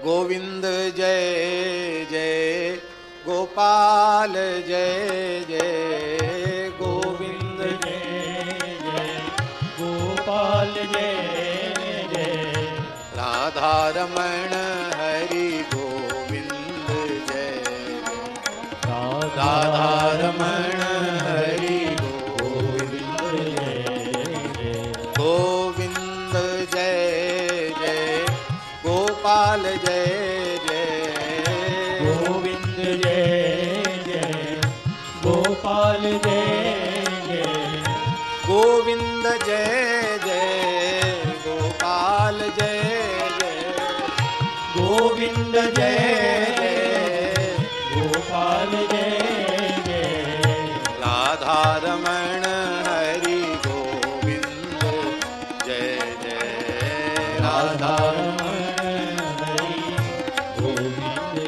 गोविंद जय जय गोपाल जय जय गोविंद जय जय गोपाल जय जय राधा रमण हरि गोविंद जय जय राधा रमण हरि गोविंद जय गोविंद जय जय गोपाल जय जय गोविंद जय जय गोपाल जय जय गोविंद जय जय गोपाल जय जय गोविंद जय जय गोपाल जय जय राधा रमण हरि गोविंद जय जय राधा रमण हरि गोविंद